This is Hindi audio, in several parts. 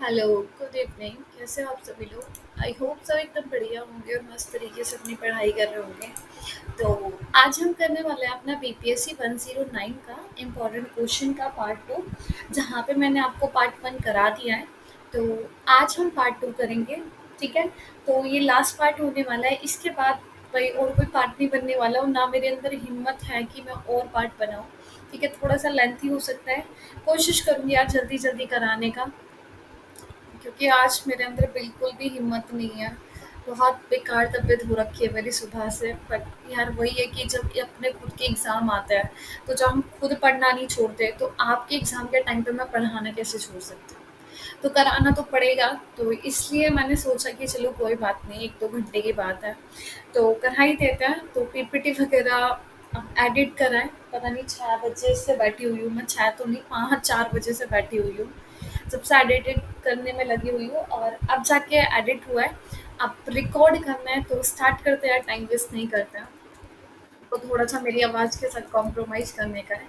Hello, good evening. कैसे हो आप सभी लोग? आई होप सब एकदम बढ़िया होंगे और मस्त तरीके से अपनी पढ़ाई कर रहे होंगे। तो आज हम करने वाले हैं अपना बीपीएससी 109 का इम्पोर्टेंट क्वेश्चन का पार्ट 2, जहाँ पे मैंने आपको पार्ट 1 करा दिया है। तो आज हम पार्ट 2 करेंगे, ठीक है? तो ये लास्ट पार्ट होने वाला है, इसके बाद भाई और कोई पार्ट नहीं बनने वाला और ना मेरे अंदर हिम्मत है कि मैं और पार्ट बनाऊँ, ठीक है? थोड़ा सा लेंथी हो सकता है, कोशिश करूँगी आज जल्दी-जल्दी कराने का। क्योंकि आज मेरे अंदर बिल्कुल भी हिम्मत नहीं है। बहुत बेकार तबीयत हो रखी है मेरी सुबह से। बट यार वही है कि जब ये अपने खुद के एग्ज़ाम आते हैं, तो जब हम खुद पढ़ना नहीं छोड़ते, तो आपके एग्ज़ाम के टाइम पे मैं पढ़ाना कैसे छोड़ सकती हूँ? तो कराना तो पड़ेगा, तो इसलिए मैंने सोचा कि चलो कोई बात नहीं, 1-2 घंटे की बात है, तो करा ही देते हैं। तो पीपीटी वगैरह एडिट कराएँ, पता नहीं 6 बजे से बैठी हुई हूँ मैं, 6 तो नहीं 5-4 बजे से बैठी हुई हूँ। जब से एडिट करने में लगी हुई हूँ और अब जाके एडिट हुआ है। अब रिकॉर्ड करना है तो स्टार्ट करते हैं, टाइम वेस्ट नहीं करते हैं। तो थोड़ा-सा मेरी आवाज़ के साथ कॉम्प्रोमाइज़ करने का है।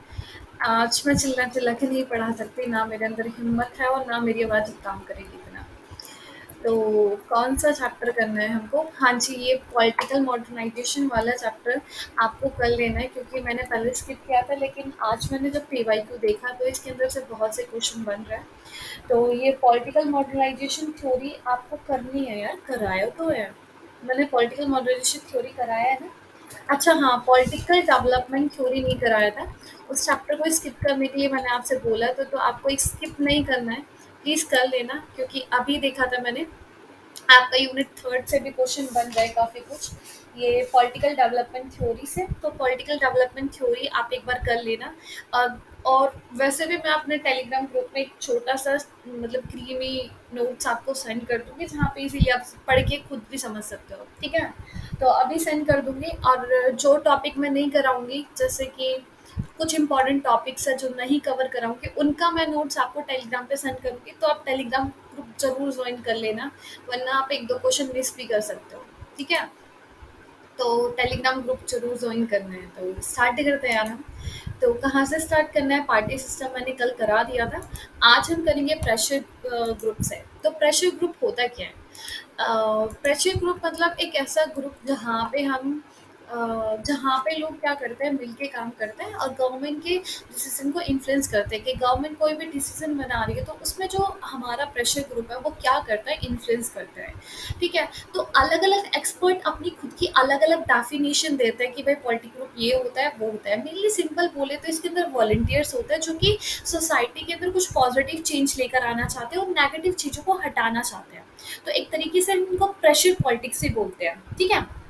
आज मैं चिल्ला-चिल्ला के नहीं पढ़ा सकती, ना मेरे अंदर हिम्मत है और ना मेरी आवाज़ काम करेगी इतना। तो कौन-सा चैप्टर करना है हमको? हाँ जी, ये पॉलिटिकल मॉडर्नाइज़ेशन वाला चैप्टर आपको कर लेना है, क्योंकि मैंने पहले स्किप किया था, लेकिन आज मैंने जब पीवाईक्यू देखा तो इसके अंदर से बहुत से क्वेश्चन बन रहे हैं। तो ये पॉलिटिकल मॉडर्नाइज़ेशन थ्योरी आपको करनी है यार, कराया तो है। मैंने पॉलिटिकल मॉडर्नाइज़ेशन थ्योरी कराया है ना? अच्छा हाँ, पॉलिटिकल डेवलपमेंट थ्योरी नहीं कराया था। उस चैप्टर को स्किप करने के लिए मैंने आपसे बोला था, तो आपको स्किप नहीं करना है। प्लीज़ कर लेना, क्योंकि अभी देखा था मैंने, आपका यूनिट 3 से भी क्वेश्चन बन रहा है काफ़ी कुछ, ये पॉलिटिकल डेवलपमेंट थ्योरी से। तो पॉलिटिकल डेवलपमेंट थ्योरी आप एक बार कर लेना। और वैसे भी मैं अपने टेलीग्राम ग्रुप में एक छोटा-सा मतलब क्रीमी नोट्स आपको सेंड कर दूँगी, जहाँ पे इज़िली आप पढ़ के खुद भी समझ सकते हो, ठीक है? तो अभी सेंड कर दूँगी। और जो टॉपिक मैं नहीं कराऊँगी, जैसे कि कुछ इम्पोर्टेंट टॉपिक्स हैं जो नहीं कवर कराऊँगी, उनका मैं नोट्स आपको टेलीग्राम पे सेंड करूँगी, तो आप टेलीग्राम ग्रुप ज़रूर जॉइन कर लेना, वरना आप 1-2 क्वेश्चन मिस भी कर सकते हो, ठीक है? तो टेलीग्राम ग्रुप ज़रूर जॉइन करना है। तो स्टार्ट करते हैं यार हम। तो कहाँ से स्टार्ट करना है? पार्टी सिस्टम मैंने कल करा दिया था। आज हम करेंगे प्रेशर ग्रुप से। तो प्रेशर ग्रुप होता क्या है? प्रेशर ग्रुप मतलब एक ऐसा ग्रुप जहाँ पे लोग क्या करते हैं, मिलके काम करते हैं और गवर्नमेंट के डिसीजन को इन्फ्लुएंस करते हैं, कि गवर्नमेंट कोई भी डिसीजन बना रही है, तो उसमें जो हमारा प्रेशर ग्रुप है वो क्या करता है, इन्फ्लुएंस करता है, ठीक है? तो अलग अलग एक्सपर्ट अपनी खुद की अलग अलग डेफिनेशन देते हैं कि भाई पॉलिटिकल ग्रुप ये होता है, वो होता है। मेनली सिंपल बोले तो इसके अंदर वॉलंटियर्स होते हैं, जो कि सोसाइटी के अंदर कुछ पॉजिटिव चेंज लेकर आना चाहते हैं और नेगेटिव चीज़ों को हटाना चाहते हैं। तो एक तरीके से हम इनको प्रेशर पॉलिटिक्स ही बोलते हैं, ठीक है?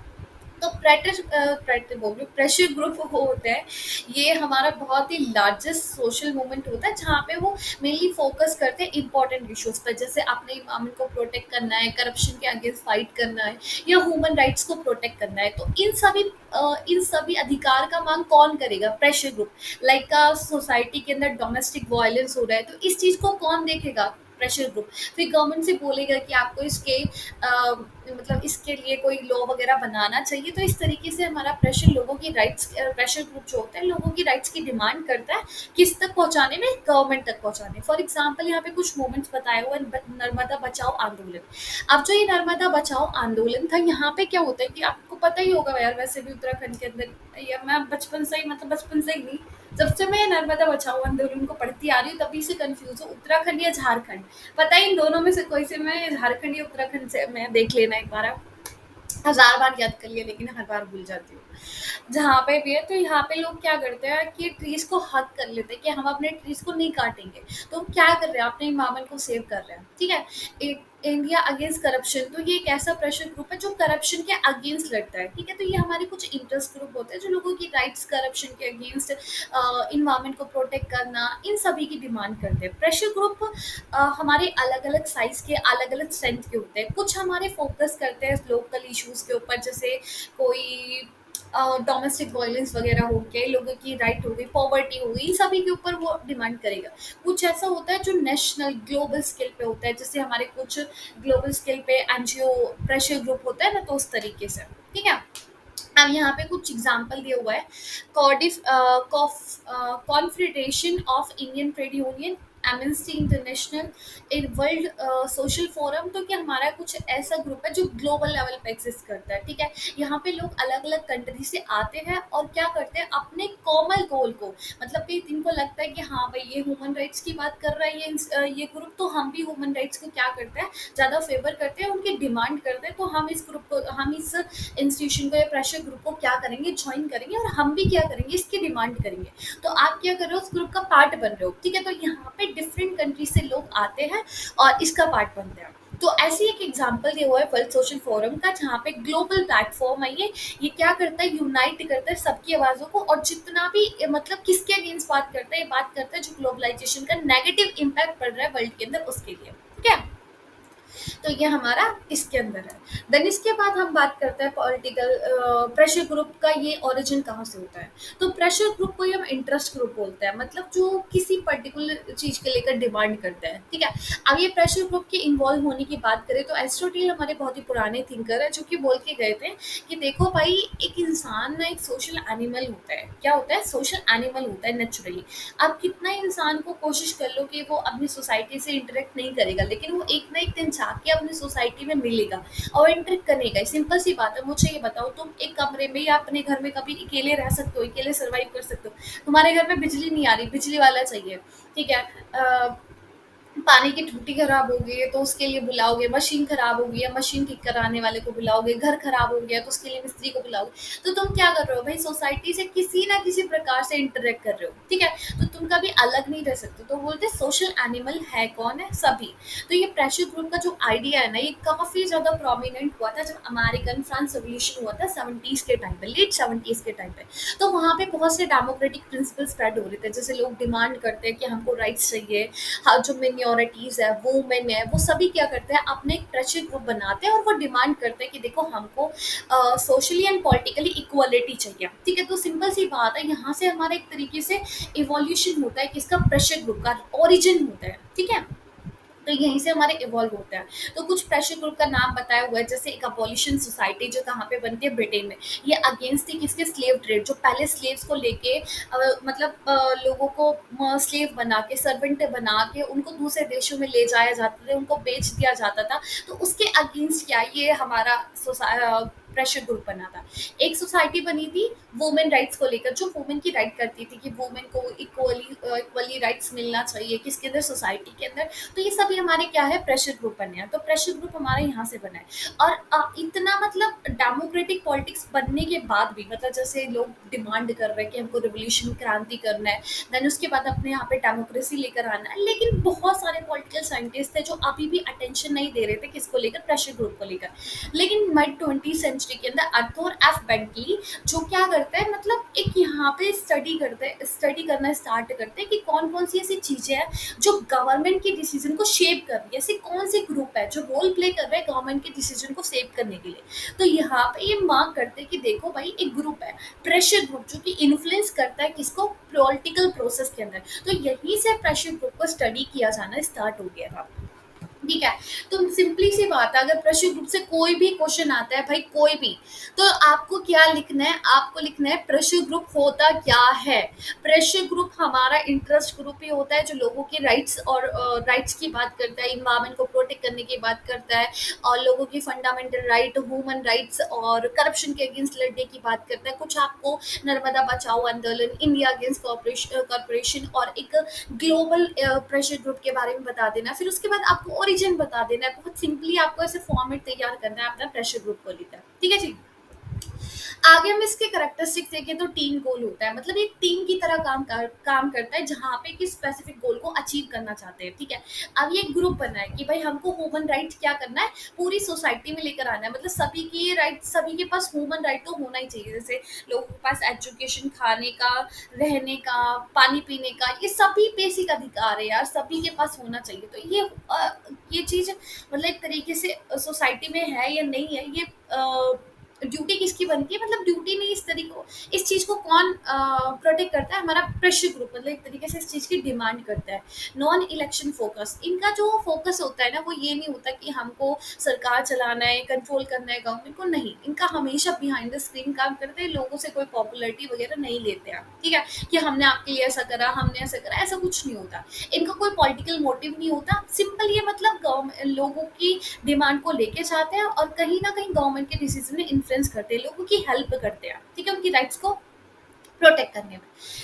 तो प्रेशर ग्रुप वो होता है, ये हमारा बहुत ही लार्जेस्ट सोशल मूवमेंट होता है, जहाँ पे वो मेनली फोकस करते हैं इंपॉर्टेंट इश्यूज पर, जैसे अपने इन्वायरमेंट को प्रोटेक्ट करना है, करप्शन के अगेंस्ट फाइट करना है, या ह्यूमन राइट्स को प्रोटेक्ट करना है। तो इन सभी अधिकार का मांग कौन करेगा? Pressure group. लाइक सोसाइटी के अंदर डोमेस्टिक वायलेंस हो रहा है, तो इस चीज़ को कौन देखेगा? Pressure group. फिर गवर्नमेंट से बोलेगा कि आपको मतलब इसके लिए कोई लॉ वगैरह बनाना चाहिए। तो इस तरीके से हमारा प्रेशर लोगों की राइट्स, प्रेशर ग्रुप जो होता है लोगों की राइट्स की डिमांड करता है, किस तक पहुंचाने में? गवर्नमेंट तक पहुंचाने। फॉर एग्जांपल यहाँ पे कुछ मूवमेंट्स बताए हुए हैं, नर्मदा बचाओ आंदोलन। अब जो ये नर्मदा बचाओ आंदोलन था, यहाँ पे क्या होता है कि आपको पता ही होगा यार, वैसे भी उत्तराखंड के अंदर, या मैं बचपन से ही नहीं, जब से मैं नर्मदा बचाओ आंदोलन को पढ़ती आ रही हूँ तभी से कंफ्यूज हूँ, उत्तराखंड या झारखंड। पता है इन दोनों में से कोई से, मैं झारखंड या उत्तराखंड से, मैं देख लेना एक बार आप। हजार बार याद कर लिया लेकिन हर बार भूल जाती हूँ। जहाँ पे भी है, तो यहाँ पे लोग क्या करते हैं कि ट्रीज को हक कर लेते हैं कि हम अपने ट्रीज को नहीं काटेंगे। तो हम क्या कर रहे हैं? अपने इन्वायरमेंट को सेव कर रहे हैं, ठीक है? इंडिया अगेंस्ट करप्शन, तो ये एक ऐसा प्रेशर ग्रुप है जो करप्शन के अगेंस्ट लड़ता है, ठीक है? तो ये हमारे कुछ इंटरेस्ट ग्रुप होते हैं जो लोगों की राइट्स, करप्शन के अगेंस्ट, इन्वायरमेंट को प्रोटेक्ट करना, इन सभी की डिमांड करते हैं। प्रेशर ग्रुप हमारे अलग अलग साइज के, अलग अलग स्ट्रेंथ के होते हैं। कुछ हमारे फोकस करते हैं लोकल इश्यूज के ऊपर, जैसे कोई डोमेस्टिक वायलेंस वगैरह हो गया, लोगों की राइट हो गई, पॉवर्टी हो गई, इन सभी के ऊपर वो डिमांड करेगा। कुछ ऐसा होता है जो नेशनल ग्लोबल स्केल पे होता है, जैसे हमारे कुछ ग्लोबल स्केल पे एनजीओ प्रेशर ग्रुप होता है ना, तो उस तरीके से, ठीक है? अब यहाँ पे कुछ एग्जाम्पल दिया हुआ है। Confederation of Indian trade union, amnesty international, in world social forum, तो क्या हमारा कुछ ऐसा ग्रुप है जो ग्लोबल लेवल पे एग्जिस्ट करता है, ठीक है। यहाँ पे लोग अलग अलग कंट्री से आते हैं और क्या करते हैं, अपने कॉमन गोल को, मतलब कि इनको लगता है कि हाँ भाई ये ह्यूमन राइट्स की बात कर रहा है, ये ग्रुप, तो हम भी ह्यूमन राइट्स को क्या करते हैं, ज़्यादा फेवर करते हैं, उनकी डिमांड करते हैं, तो हम इस ग्रुप को, हम इस इंस्टीट्यूशन को या प्रेशर ग्रुप को क्या करेंगे, ज्वाइन करेंगे, और हम भी क्या करेंगे, इसकी डिमांड करेंगे। तो आप क्या कर रहे हो, उस ग्रुप का पार्ट बन रहे हो, ठीक है। तो यहाँ पे डिफरेंट कंट्री से लोग आते हैं और इसका पार्ट बनते हैं। तो ऐसी एक एग्जांपल दिया हुआ है वर्ल्ड सोशल फोरम का, जहाँ पे ग्लोबल प्लेटफॉर्म है ये क्या करता है, यूनाइट करता है सबकी आवाज़ों को, और जितना भी मतलब किसके अगेंस्ट बात करता है, ये बात करता है जो ग्लोबलाइजेशन का नेगेटिव इम्पैक्ट पड़ रहा है वर्ल्ड के अंदर उसके लिए, ठीक है। तो ये हमारा इसके अंदर है। देन इसके बाद हम बात करते हैं पॉलिटिकल प्रेशर ग्रुप का, ये ओरिजिन कहाँ से होता है। तो प्रेशर ग्रुप को ही हम इंटरेस्ट ग्रुप बोलते हैं, मतलब जो किसी पर्टिकुलर चीज के लेकर डिमांड करते हैं, ठीक है। अब ये प्रेशर ग्रुप के इन्वॉल्व होने की बात करें तो एरिस्टोटल हमारे बहुत ही पुराने थिंकर है, जो कि बोल के गए थे कि देखो भाई, एक इंसान ना एक सोशल एनिमल होता है। क्या होता है, सोशल एनिमल होता है नेचुरली। आप कितना इंसान को कोशिश कर लो कि वो अपनी सोसाइटी से इंटरेक्ट नहीं करेगा, लेकिन वो एक ना एक दिन जाके अपनी सोसाइटी में मिलेगा और इंटरेक्ट करेगा। सिंपल सी बात है, मुझे ये बताओ, तुम एक कमरे में या अपने घर में कभी अकेले रह सकते हो, अकेले सर्वाइव कर सकते हो। तुम्हारे घर में बिजली नहीं आ रही, बिजली वाला चाहिए, ठीक है। पानी की टूटी खराब हो गई है तो उसके लिए बुलाओगे, मशीन खराब हो गई है, मशीन ठीक कराने वाले को बुलाओगे, घर खराब हो गया तो उसके लिए मिस्त्री को बुलाओगे। तो तुम क्या कर रहे हो भाई, सोसाइटी से किसी ना किसी प्रकार से इंटरेक्ट कर रहे हो, ठीक है। तो तुम कभी अलग नहीं रह सकते। तो बोलते सोशल एनिमल है कौन, है सभी। तो ये प्रेशर ग्रुप का जो आइडिया है ना, ये काफी ज्यादा प्रोमिनेंट हुआ था जब अमेरिकन फ्रांस रेवोल्यूशन हुआ था 70s के टाइम पे, लेट 70s के टाइम पे। तो वहाँ पे बहुत से डेमोक्रेटिक प्रिंसिपल स्प्रेड हो रहे थे, जैसे लोग डिमांड करते हैं कि हमको राइट्स चाहिए। हाँ, जो मिनोरिटीज है, वुमेन है, वो सभी क्या करते हैं, अपने एक प्रेशर ग्रुप बनाते हैं और वो डिमांड करते हैं कि देखो हमको सोशली एंड पॉलिटिकली इक्वलिटी चाहिए, ठीक है। तो सिंपल सी बात है, यहाँ से हमारा एक तरीके से इवोल्यूशन होता है, किसका, प्रेशर ग्रुप का ओरिजिन होता है, ठीक है। तो यहीं से हमारे इवॉल्व होता है। तो कुछ प्रेशर ग्रुप का नाम बताया हुआ है, जैसे एक अबॉलिशन सोसाइटी जो कहाँ पे बनती है, ब्रिटेन में। ये अगेंस्ट थी किसके, स्लेव ट्रेड, जो पहले स्लेव्स को लेके मतलब लोगों को स्लेव बना के, सर्वेंट बना के उनको दूसरे देशों में ले जाया जाता था, उनको बेच दिया जाता था। तो उसके अगेंस्ट क्या, ये हमारा प्रेशर ग्रुप बना था। एक सोसाइटी बनी थी वुमेन राइट्स को लेकर, जो वुमेन की राइट करती थी कि वुमेन को इक्वली राइट्स मिलना चाहिए, किसके अंदर, सोसाइटी के अंदर। तो ये सभी हमारे क्या है, प्रेशर ग्रुप बने हैं। तो प्रेशर ग्रुप हमारा यहाँ से बना है। और इतना मतलब डेमोक्रेटिक पॉलिटिक्स बनने के बाद भी, मतलब जैसे लोग डिमांड कर रहे हैं कि हमको रिवोल्यूशन, क्रांति करना है, देन उसके बाद अपने यहाँ पे डेमोक्रेसी लेकर आना है, लेकिन बहुत सारे पॉलिटिकल साइंटिस्ट थे जो अभी भी अटेंशन नहीं दे रहे थे किसको लेकर, प्रेशर ग्रुप को लेकर। लेकिन मिड 20 सेंचुरी के अंदर अर्थर एफ बेंटली, जो क्या करते हैं, मतलब एक यहाँ पे स्टडी करना स्टार्ट करते हैं कि कौन कौन सी ऐसी चीजें हैं जो गवर्नमेंट के डिसीजन को शेप कर रही है, ऐसे कौन से ग्रुप है जो रोल प्ले कर रहे हैं गवर्नमेंट के डिसीजन को शेप करने के लिए। तो यहाँ पे ये मार्क करते हैं कि देखो भाई, एक ग्रुप है प्रेशर ग्रुप, जो कि इन्फ्लुएंस करता है किसको, पॉलिटिकल प्रोसेस के अंदर। तो यहीं से प्रेशर ग्रुप को स्टडी किया जाना स्टार्ट हो गया था, ठीक है। तो सिंपली सी बात है, अगर प्रेशर ग्रुप से कोई भी क्वेश्चन आता है भाई, कोई भी, तो आपको क्या लिखना है, आपको लिखना है प्रेशर ग्रुप होता क्या है। प्रेशर ग्रुप हमारा इंटरेस्ट ग्रुप ही होता है, जो लोगों के राइट्स और राइट्स की बात करता है, इन्वायरमेंट को प्रोटेक्ट करने की बात करता है, और लोगों की फंडामेंटल राइट, ह्यूमन राइट्स और करप्शन के अगेंस्ट लड़ने की बात करता है। कुछ आपको नर्मदा बचाओ आंदोलन, इंडिया अगेंस्ट कॉर्पोरेशन और एक ग्लोबल प्रेशर ग्रुप के बारे में बता देना। फिर उसके बाद आपको ओरिजिन बता देना है। बहुत सिंपली आपको ऐसे फॉर्मेट तैयार करना है अपना प्रेशर ग्रुप को लेकर, ठीक है जी। आगे हम इसके करेक्टरिस्टिक्स देखें तो टीम गोल होता है, मतलब एक टीम की तरह काम करता है, जहाँ पे किस स्पेसिफिक गोल को अचीव करना चाहते हैं, ठीक है। अब ये ग्रुप बना है कि भाई हमको ह्यूमन राइट क्या करना है, पूरी सोसाइटी में लेकर आना है, मतलब सभी की ये राइट, सभी के पास ह्यूमन राइट तो होना ही चाहिए। जैसे लोगों के पास एजुकेशन, खाने का, रहने का, पानी पीने का, ये सभी बेसिक अधिकार है यार, सभी के पास होना चाहिए। तो ये चीज मतलब एक तरीके से सोसाइटी में है या नहीं है, ये ड्यूटी किसकी बनती है, मतलब ड्यूटी नहीं, इस तरीके इस चीज़ को कौन प्रोटेक्ट करता है, हमारा प्रेशर ग्रुप, मतलब एक तरीके से इस चीज़ की डिमांड करता है। नॉन इलेक्शन फोकस, इनका जो फोकस होता है ना, वो ये नहीं होता कि हमको सरकार चलाना है, कंट्रोल करना है गवर्नमेंट को, नहीं, इनका हमेशा बिहाइंड द स्क्रीन काम करते हैं, लोगों से कोई पॉपुलैरिटी वगैरह नहीं लेते हैं, ठीक है, कि हमने आपके लिए ऐसा करा, हमने ऐसा करा, ऐसा कुछ नहीं होता। इनका कोई पॉलिटिकल मोटिव नहीं होता, सिंपल ये मतलब लोगों की डिमांड को लेके जाते हैं और कहीं ना कहीं गवर्नमेंट के डिसीजन में इन्फ्लुएंस करते हैं, लोगों की हेल्प करते हैं, ठीक है, उनकी राइट्स को प्रोटेक्ट करने में।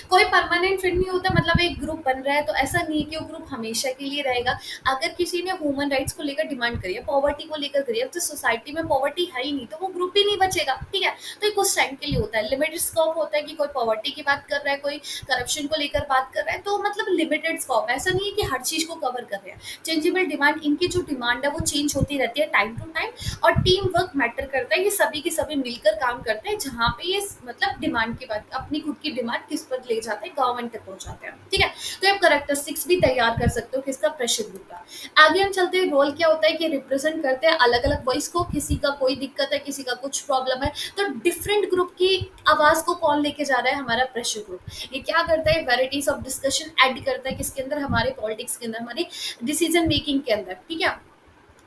कोई परमानेंट फिट नहीं होता, मतलब एक ग्रुप बन रहा है तो ऐसा नहीं है कि वो ग्रुप हमेशा के लिए रहेगा। अगर किसी ने ह्यूमन राइट्स को लेकर डिमांड करी है, पॉवर्टी को लेकर करी है, तो सोसाइटी में पॉवर्टी है ही नहीं, तो वो ग्रुप ही नहीं बचेगा, ठीक है। तो ये कुछ टाइम के लिए होता है, लिमिटेड स्कोप होता है कि कोई पॉवर्टी की बात कर रहा है, कोई करप्शन को लेकर बात कर रहा है, तो मतलब लिमिटेड स्कोप, ऐसा नहीं है कि हर चीज को कवर कर रहे हैं। चेंजेबल डिमांड, इनकी जो डिमांड है वो चेंज होती रहती है टाइम टू टाइम, और टीम वर्क मैटर करता है, ये सभी के सभी मिलकर काम करते हैं, जहाँ पे ये मतलब डिमांड की बात, अपनी खुद की डिमांड किस पर ले जाते हैं, गवर्नमेंट तक पहुंचाते हैं, ठीक है। तो आप करेक्टरिस्टिक्स भी तैयार कर सकते हो किसका, प्रेशर ग्रुप का। आगे हम चलते हैं, रोल क्या होता है कि रिप्रेजेंट करते हैं अलग अलग वॉइस को, किसी का कोई दिक्कत है, किसी का कुछ प्रॉब्लम है, तो डिफरेंट ग्रुप की आवाज को कौन लेके जा रहा है, हमारा प्रेशर ग्रुप। ये क्या करता है, वेराइटीज ऑफ डिस्कशन ऐड करता है किसके अंदर, हमारे पॉलिटिक्स के अंदर, हमारी डिसीजन मेकिंग के अंदर, ठीक है।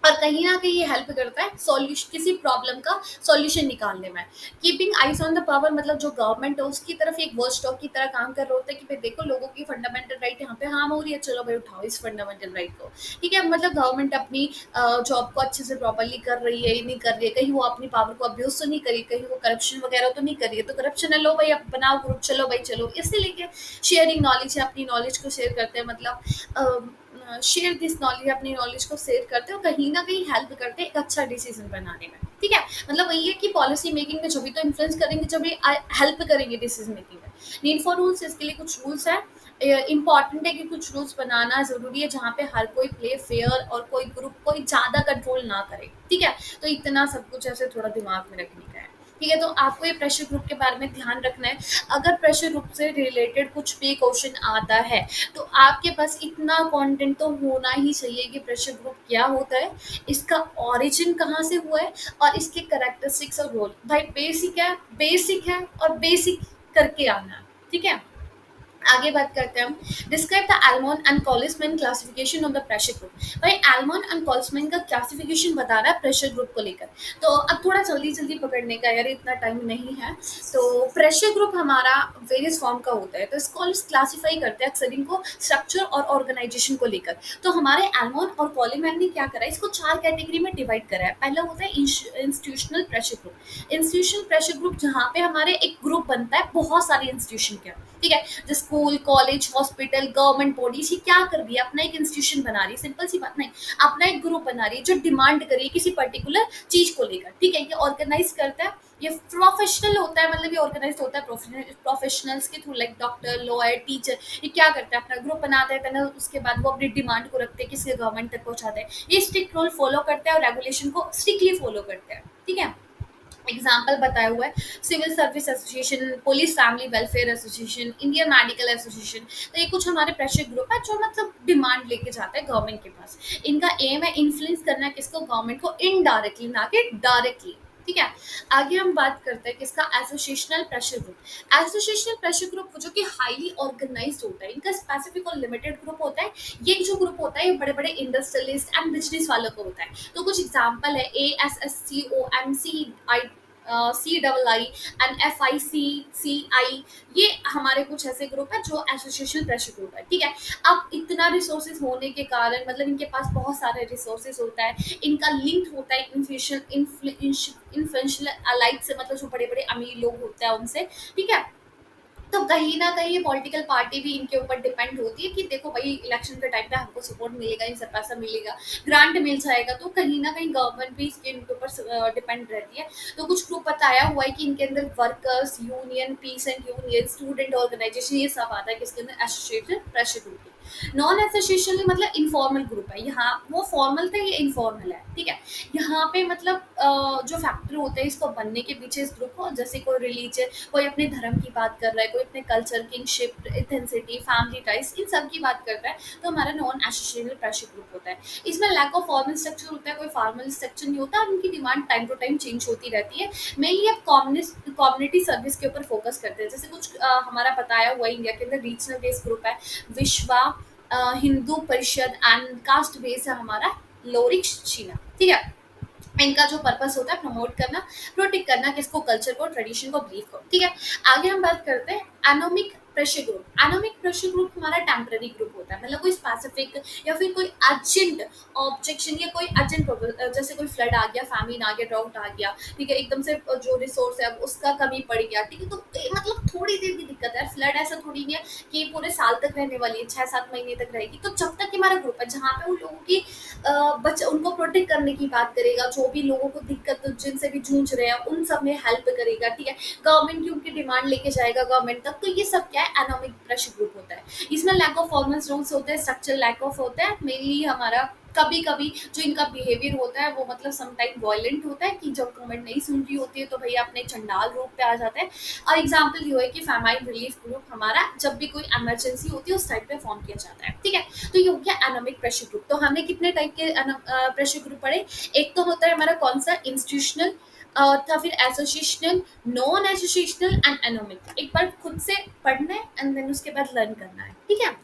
और कहीं ना कहीं ये हेल्प करता है सॉल्यूशन, किसी प्रॉब्लम का सॉल्यूशन निकालने में। Keeping eyes on the power, मतलब जो गवर्नमेंट है उसकी तरफ एक वॉच डॉग की तरह काम कर रहा होता है कि भाई देखो, लोगों की फंडामेंटल राइट यहाँ पे हार्म हो रही है, चलो भाई उठाओ इस फंडामेंटल राइट को, ठीक है। मतलब गवर्नमेंट अपनी जॉब को अच्छे से प्रॉपरली कर रही है, नहीं कर रही है, कहीं वो अपनी पावर को अब्यूज तो नहीं करी, कहीं वो करप्शन वगैरह तो नहीं करी है, तो करप्शन है, लो भाई अब बनाओ ग्रुप, चलो भाई चलो, इससे लेके शेयरिंग नॉलेज है, अपनी नॉलेज को शेयर करते हैं, मतलब शेयर दिस नॉलेज, अपनी नॉलेज को शेयर करते हैं और कहीं ना कहीं हेल्प करते हैं एक अच्छा डिसीजन बनाने में, ठीक है। मतलब वही है कि पॉलिसी मेकिंग में जो भी तो इन्फ्लुएंस करेंगे, जब भी हेल्प करेंगे डिसीजन मेकिंग में। नीड फॉर रूल्स, इसके लिए कुछ रूल्स है, इंपॉर्टेंट है कि कुछ रूल्स बनाना जरूरी है, जहाँ पे हर कोई प्ले फेयर और कोई ग्रुप कोई ज्यादा कंट्रोल ना करे, ठीक है। तो इतना सब कुछ ऐसे थोड़ा दिमाग में रखने का है, ठीक है। तो आपको ये प्रेशर ग्रुप के बारे में ध्यान रखना है। अगर प्रेशर ग्रुप से रिलेटेड कुछ भी क्वेश्चन आता है, तो आपके पास इतना कंटेंट तो होना ही चाहिए कि प्रेशर ग्रुप क्या होता है, इसका ओरिजिन कहाँ से हुआ है, और इसके करेक्टरिस्टिक्स और रोल। भाई बेसिक है और बेसिक करके आना है, ठीक है। आगे बात करते हैं हम, describe the Almond and Coleman classification of the pressure group. भाई एल्मोन एंड कॉलिसमैन का क्लासिफिकेशन बता रहा है प्रेशर ग्रुप को लेकर। तो अब थोड़ा जल्दी जल्दी पकड़ने का यार, इतना टाइम नहीं है। तो प्रेशर ग्रुप हमारा वेरियस फॉर्म का होता है, तो इसको क्लासिफाई करते हैं अक्सर इनको स्ट्रक्चर और ऑर्गेनाइजेशन को लेकर। तो हमारे एल्मोन और कॉलिमैन ने क्या करा, इसको 4 कैटेगरी में डिवाइड करा है। पहला होता है institutional pressure group. Institutional pressure group जहाँ पे हमारे एक ग्रुप बनता है बहुत सारे इंस्टीट्यूशन का, ठीक है। जो school, college, hospital, government bodies, ये क्या कर रही है, अपना एक इंस्टीट्यूशन बना रही है, सिंपल सी बात नहीं, अपना एक ग्रुप बना रही है जो डिमांड करी है किसी पर्टिकुलर चीज को लेकर, ठीक है। ये ऑर्गेनाइज करता है, ये प्रोफेशनल होता है, मतलब ये ऑर्गेनाइज होता है प्रोफेशनल्स के through, like doctor, lawyer, teacher. ये क्या करता है, अपना ग्रुप बनाता है, पहले उसके बाद वो अपनी डिमांड को रखते हैं, किसी गवर्नमेंट तक पहुंचाते हैं। ये स्ट्रिक्ट रूल फॉलो करते हैं और रेगुलेशन को स्ट्रिक्टली फॉलो करते हैं, ठीक है। एग्जाम्पल बताया हुआ है, civil service association, police family welfare association, Indian medical association. तो ये कुछ हमारे प्रेशर ग्रुप है जो मतलब डिमांड लेके जाते हैं गवर्नमेंट के पास। इनका एम है इन्फ्लुएंस करना किसको, गवर्नमेंट को, इनडायरेक्टली ना कि डायरेक्टली, ठीक है। आगे हम बात करते हैं किसका, associational pressure group. Associational pressure group जो कि हाईली ऑर्गेनाइज्ड होता है, इनका स्पेसिफिक और लिमिटेड ग्रुप होता है। ये जो ग्रुप होता है ये बड़े बड़े इंडस्ट्रियलिस्ट एंड बिजनेस वालों को होता है। तो कुछ एग्जांपल है, ASSCOMCII एंड FICCI। ये हमारे कुछ ऐसे ग्रुप है जो एसोसिएशनल प्रेशर ग्रुप है, ठीक है। अब इतना रिसोर्सेज होने के कारण, मतलब इनके पास बहुत सारे रिसोर्सेज होता है, इनका लिंक होता है इन्फ्लुएंशियल अलाइट से, मतलब जो बड़े बड़े अमीर लोग होते हैं उनसे, ठीक है। तो कहीं न कहीं ये पॉलिटिकल पार्टी भी इनके ऊपर डिपेंड होती है कि देखो भाई इलेक्शन के टाइम पे हमको सपोर्ट मिलेगा, इनसे पैसा मिलेगा, ग्रांट मिल जाएगा, तो कहीं न कहीं गवर्नमेंट भी इसके इनके ऊपर डिपेंड रहती है। तो कुछ ग्रुप बताया हुआ है कि इनके अंदर workers union, peace and union, student organisation, ये सब आता है किसके अंदर, associated pressure group. Non associational मतलब इनफॉर्मल ग्रुप है, यहाँ वो फॉर्मल था, ये इनफॉर्मल है, ठीक है। यहाँ पे मतलब जो फैक्टर होते हैं इसको बनने के पीछे इस ग्रुप को, जैसे कोई रिलीजन, कोई अपने धर्म की बात कर रहा है, कोई अपने कल्चर, किंगशिप, इथेंसिटी, फैमिली टाइज, इन सब की बात करता है, तो हमारा नॉन एसोसिएशनल प्रेशर ग्रुप होता है। इसमें लैक ऑफ फॉर्मल स्ट्रक्चर होता है, कोई फॉर्मल स्ट्रक्चर नहीं होता, और उनकी demand time to time change होती रहती है। मेनली अब कम्युनिटी सर्विस के ऊपर फोकस करते हैं, जैसे कुछ हमारा बताया हुआ इंडिया के अंदर रीजनल बेस्ड ग्रुप है, विश्वा Hindu Parishad, and caste base है हमारा लोरिक चीना, ठीक है। इनका जो पर्पस होता है प्रमोट करना, प्रोटेक्ट करना किसको, कल्चर को, ट्रेडिशन को, बिलीफ को, ठीक है। आगे हम बात करते हैं anomic pressure group. Anomic pressure group हमारा टेम्पररी ग्रुप होता है, मतलब कोई स्पेसिफिक या फिर कोई अर्जेंट ऑब्जेक्शन या कोई अर्जेंट, जैसे कोई फ्लड आ गया, फैमिन आ गया, ड्राउट आ गया, ठीक है, एकदम से जो रिसोर्स है उसका कमी पड़ गया, ठीक है, तो मतलब थोड़ी देर की दिक्कत है। फ्लड ऐसा थोड़ी नहीं है कि पूरे साल तक रहने वाली है, 6-7 महीने तक रहेगी। तो जब तक हमारा ग्रुप है जहाँ पे उन लोगों की बच्चे उनको प्रोटेक्ट करने की बात करेगा, जो भी लोगों को दिक्कत जिनसे भी जूझ रहे हैं उन सब में हेल्प करेगा, ठीक है। गवर्नमेंट की उनकी डिमांड लेके जाएगा गवर्नमेंट तक, तो ये सब क्या है, एनोमिक प्रेशर ग्रुप होता है। इसमें लैक ऑफ फॉर्मल रूल्स होते हैं, स्ट्रक्चर लैक ऑफ होता है, मेनली हमारा कभी कभी जो इनका बिहेवियर होता है वो मतलब समटाइम वायलेंट होता है, कि जब गवर्नमेंट नहीं सुन रही होती है तो भैया अपने चंडाल रूप पे आ जाता है। और एग्जाम्पल ये है कि फैमाइन रिलीफ ग्रुप हमारा जब भी कोई इमरजेंसी होती है उस टाइप पे फॉर्म किया जाता है, ठीक है। तो ये हो गया एनोमिक प्रेशर ग्रुप। तो हमने कितने टाइप के प्रेशर ग्रुप पढ़े? एक तो होता है हमारा कौन सा, इंस्टीट्यूशनल, था, फिर associational, non associational and anomic. एक बार खुद से पढ़ना है एंड देन उसके बाद लर्न करना है, ठीक है।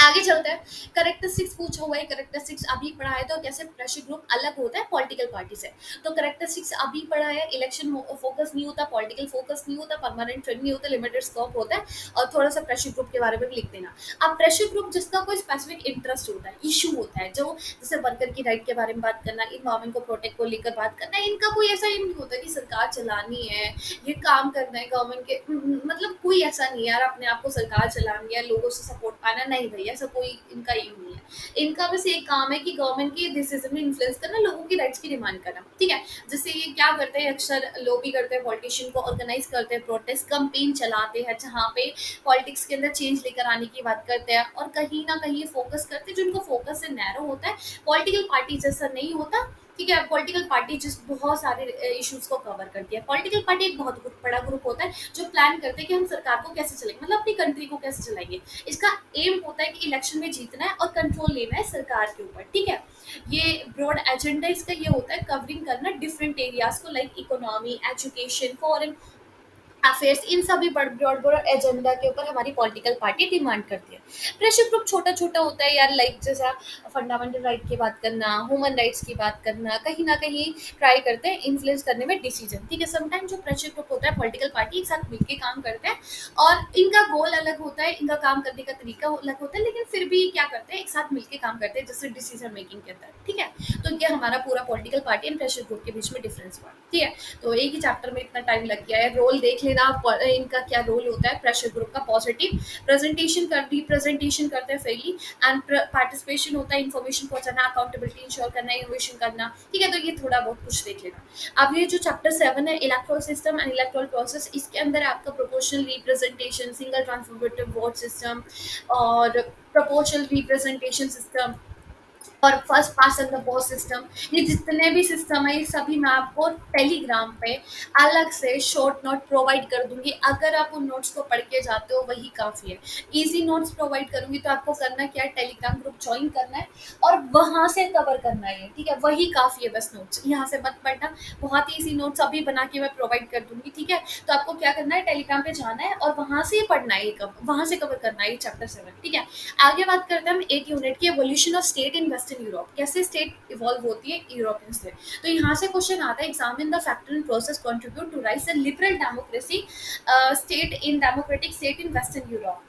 आगे चलते हैं। करेक्टरिस्टिक्स पूछा हुआ है, करेक्टरिस्टिक्स अभी पढ़ा है, तो कैसे प्रेशर ग्रुप अलग होता है पॉलिटिकल पार्टी से। तो करेक्टरिस्टिक्स अभी पढ़ा है, इलेक्शन फोकस नहीं होता, पॉलिटिकल फोकस नहीं होता, परमानेंट ट्रेंड नहीं होता, लिमिटेड स्कोप होता है, और थोड़ा सा प्रेशर ग्रुप के बारे में भी लिख देना। अब प्रेशर ग्रुप जिसका कोई स्पेसिफिक इंटरेस्ट होता है, इशू होता है, जो जैसे वर्कर की राइट के बारे में बात करना, इन्वायरमेंट को प्रोटेक्ट को लेकर बात करना, इनका कोई ऐसा एम नहीं होता कि सरकार चलानी है, ये काम करना है गवर्नमेंट के, मतलब कोई ऐसा नहीं है यार अपने आप को सरकार चलानी है, लोगों से सपोर्ट पाना, नहीं भैया, ऐसा कोई इनका एम नहीं है। इनका बस एक काम है कि गवर्नमेंट के डिसीजन में इन्फ्लुएंस करना, लोगों की राइट्स की डिमांड करना, ठीक है। जैसे ये क्या करते हैं, अक्सर लॉबी करते हैं, पॉलिटिशियन को ऑर्गेनाइज करते हैं, प्रोटेस्ट कैंपेन चलाते हैं, जहाँ पे पॉलिटिक्स के अंदर चेंज लेकर आने की बात करते हैं, और कहीं ना कहीं फोकस करते हैं, जो इनको फोकस से नैरो होता है, पॉलिटिकल पार्टी जैसा नहीं होता, ठीक है। पॉलिटिकल पार्टी जिस बहुत सारे इश्यूज को कवर करती है, पॉलिटिकल पार्टी एक बहुत बड़ा ग्रुप होता है जो प्लान करते हैं कि हम सरकार को कैसे चलाएंगे, मतलब अपनी कंट्री को कैसे चलाएंगे। इसका एम होता है कि इलेक्शन में जीतना है और कंट्रोल लेना है सरकार के ऊपर, ठीक है। ये ब्रॉड एजेंडा इसका ये होता है, कवरिंग करना डिफरेंट एरियाज को, like economy, education, foreign affairs, इन सभी ब्रॉड ब्रॉड एजेंडा के ऊपर हमारी पॉलिटिकल पार्टी डिमांड करती है। प्रेशर ग्रुप छोटा छोटा होता है यार, लाइक जैसा फंडामेंटल राइट की बात करना, ह्यूमन राइट्स की बात करना, कहीं ना कहीं ट्राई करते हैं इन्फ्लुएंस करने में डिसीजन, ठीक है। समटाइम जो प्रेशर ग्रुप होता है पॉलिटिकल पार्टी एक साथ मिलकर काम करते हैं, और इनका गोल अलग होता है, इनका काम करने का तरीका अलग होता है, लेकिन फिर भी क्या करते हैं, एक साथ मिलकर काम करते हैं, जैसे डिसीजन मेकिंग के अंदर, ठीक है। तो ये हमारा पूरा political party and pressure group के बीच में डिफरेंस हुआ, ठीक है। तो एक ही चैप्टर में इतना टाइम लग गया है, रोल देख लेना इनका क्या रोल होता है प्रेशर ग्रुप का। पॉजिटिव प्रेजेंटेशन कर रिप्रेजेंटेशन करते हैं फेली, एंड पार्टिसिपेशन होता है, इन्फॉर्मेशन पहुंचाना, अकाउंटेबिलिटी इंश्योर करना, इनोवेशन करना, ठीक है। तो ये थोड़ा बहुत कुछ देख लेना। अब ये जो चैप्टर 7 है, electoral system and electoral process, इसके अंदर आपका proportional representation, single transformative vote system, और प्रोपोर्शनल रिप्रेजेंटेशन सिस्टम, और first past and the post system, ये जितने भी सिस्टम है ये सभी मैं आपको टेलीग्राम पे अलग से शॉर्ट नोट प्रोवाइड कर दूंगी। अगर आप उन नोट्स को पढ़ के जाते हो वही काफ़ी है। इजी नोट्स प्रोवाइड करूंगी, तो आपको करना क्या है, टेलीग्राम ग्रुप ज्वाइन करना है और वहां से कवर करना है, ठीक है, वही काफ़ी है बस। नोट्स यहाँ से मत पढ़ना, बहुत ही ईजी नोट्स अभी बना के मैं प्रोवाइड कर दूंगी, ठीक है। तो आपको क्या करना है, टेलीग्राम पे जाना है और वहां से पढ़ना है, वहां से कवर करना है चैप्टर 7, ठीक है। आगे बात करते हैं हम 8 यूनिट की, evolution of state in western Europe, कैसे स्टेट इवॉल्व होती है यूरोपियन से। तो यहाँ से क्वेश्चन आता है, examine the factor and process contribute to rise the liberal democracy state in democratic state in western Europe.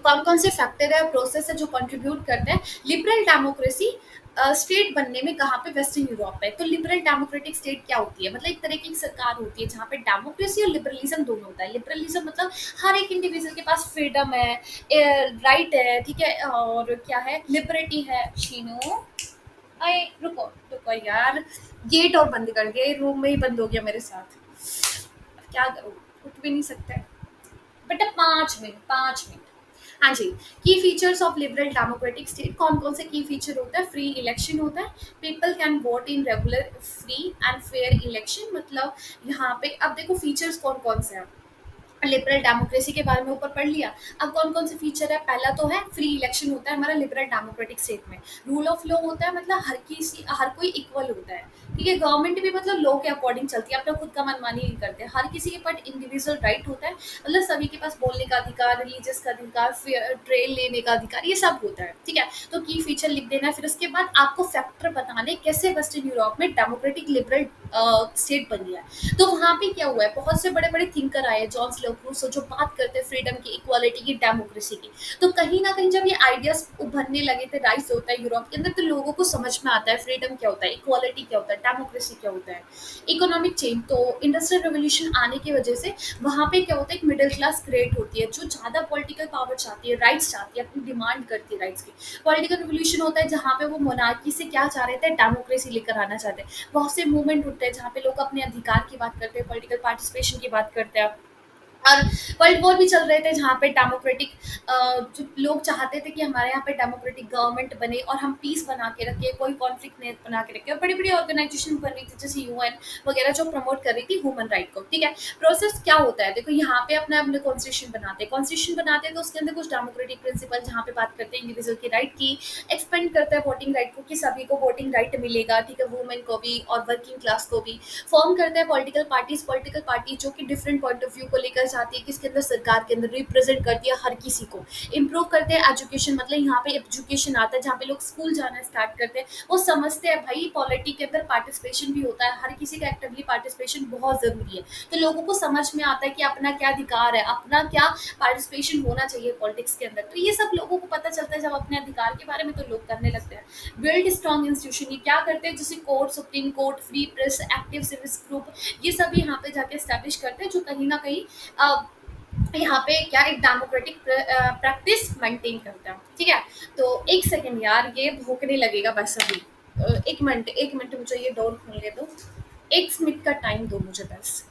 कौन कौन से फैक्टर है, प्रोसेस है जो कंट्रीब्यूट करते हैं लिबरल डेमोक्रेसी स्टेट बनने में, कहाँ पे, वेस्टर्न यूरोप पे। तो लिबरल डेमोक्रेटिक स्टेट क्या होती है, मतलब एक तरह की सरकार होती है जहाँ पे डेमोक्रेसी और लिबरलिज्म दोनों होता है। लिबरलिज्म मतलब हर एक इंडिविजुअल के पास फ्रीडम है, राइट है, ठीक है, और क्या है, लिबर्टी है। शीनो, अरे रुको रुको यार, गेट और बंद कर दिया, रूम में ही बंद हो गया मेरे साथ, क्या करूँ, उठ भी नहीं सकते। बेटा 5 मिनट 5 मिनट। हाँ जी। की features of liberal democratic state कौन कौन से की फीचर होता है? फ्री इलेक्शन होता है, people can vote in regular free and fair election. मतलब यहाँ पे अब देखो फीचर्स कौन कौन से हैं। लिबरल डेमोक्रेसी के बारे में ऊपर पढ़ लिया। अब कौन कौन से फीचर है? पहला तो है फ्री इलेक्शन होता है हमारा लिबरल डेमोक्रेटिक स्टेट में। रूल ऑफ लॉ होता है, मतलब हर कोई इक्वल होता है। ठीक है, गवर्नमेंट भी मतलब लॉ के अकॉर्डिंग चलती है, अपना खुद का मनमानी नहीं करते। हर किसी के पास इंडिविजुअल राइट होता है, मतलब सभी के पास बोलने का अधिकार, रिलीजियस का अधिकार, ट्रेन लेने का अधिकार, ये सब होता है। ठीक है, तो की फीचर लिख देना है। फिर उसके बाद आपको फैक्टर बताने कैसे वेस्टर्न यूरोप में डेमोक्रेटिक लिबरल स्टेट बन गया है। तो वहाँ पे क्या हुआ है, बहुत से बड़े बड़े थिंकर आए, जॉन स्लोक रूसो, जो बात करते हैं फ्रीडम की, इक्वालिटी की, डेमोक्रेसी की। तो कहीं ना कहीं जब ये आइडियाज उभरने लगे थे, राइज होता है यूरोप के अंदर, तो लोगों को समझ में आता है फ्रीडम क्या होता है, इक्वालिटी क्या होता है, डेमोक्रेसी क्या होता है। इकोनॉमिक चेंज, तो इंडस्ट्रियल रेवोल्यूशन आने की वजह से वहाँ पे क्या होता है, एक मिडिल क्लास क्रिएट होती है जो ज़्यादा पॉलिटिकल पावर चाहती है, राइट्स चाहती है, अपनी डिमांड करती है राइट्स की। पॉलिटिकल रिवोल्यूशन होता है जहाँ पे वो मोनार्की से क्या चाह रहे थे, डेमोक्रेसी लेकर आना चाहते हैं। बहुत से मूवमेंट उठते हैं जहाँ पे लोग अपने अधिकार की बात करते हैं, पॉलिटिकल पार्टिसिपेशन की बात करते हैं। और वर्ल्ड वॉर भी चल रहे थे जहाँ पे डेमोक्रेटिक जो लोग चाहते थे कि हमारे यहाँ पे डेमोक्रेटिक गवर्नमेंट बने और हम पीस बना के रखें, कोई कॉन्फ्लिक्ट नहीं बना के रखें। और बड़ी बड़ी ऑर्गेनाइजेशन बन रही थी जैसे यूएन वगैरह, जो प्रमोट कर रही थी ह्यूमन राइट को। ठीक है, प्रोसेस क्या होता है, देखो यहाँ पे अपने अपने कॉन्स्टिट्यूशन बनाते हैं, तो उसके अंदर कुछ डेमोक्रेटिक प्रिंसिपल जहाँ पे बात करते हैं इंडिविजुअल की राइट की, एक्सपेंड करता है वोटिंग राइट को कि सभी को वोटिंग राइट मिलेगा। ठीक है, वुमेन को भी और वर्किंग क्लास को भी। फॉर्म करते हैं पॉलिटिकल पार्टी जो कि डिफरेंट पॉइंट ऑफ व्यू को लेकर जाती है, किसके अंदर, सरकार के अंदर, रिप्रेजेंट करती है हर किसी को। इंप्रूव करते हैं एजुकेशन, मतलब यहाँ पे एजुकेशन आता है जहाँ पे लोग स्कूल जाना स्टार्ट करते हैं, वो समझते हैं भाई पॉलिटिक्स के अंदर पार्टिसिपेशन भी होता है, हर किसी का एक्टिवली पार्टिसिपेशन बहुत जरूरी है। तो लोगों को समझ में आता है कि अपना क्या अधिकार है, अपना क्या पार्टिसिपेशन होना चाहिए पॉलिटिक्स के अंदर। तो ये सब लोगों को पता चलता है जब अपने अधिकार के बारे में, तो लोग करने लगते हैं। बिल्ड स्ट्रॉन्ग इंस्टीट्यूशन, ये क्या करते हैं, जैसे court, supreme court, free press, active civics group, ये सभी यहाँ पे जाके स्टैब्लिश करते हैं, जो कहीं ना कहीं यहाँ पे क्या एक डेमोक्रेटिक प्रैक्टिस मेंटेन करता है। ठीक है, तो एक सेकंड यार, ये भौंकने लगेगा बस अभी। एक मिनट मुझे ये डोर खोलने दो। 1 मिनट का टाइम दो मुझे बस।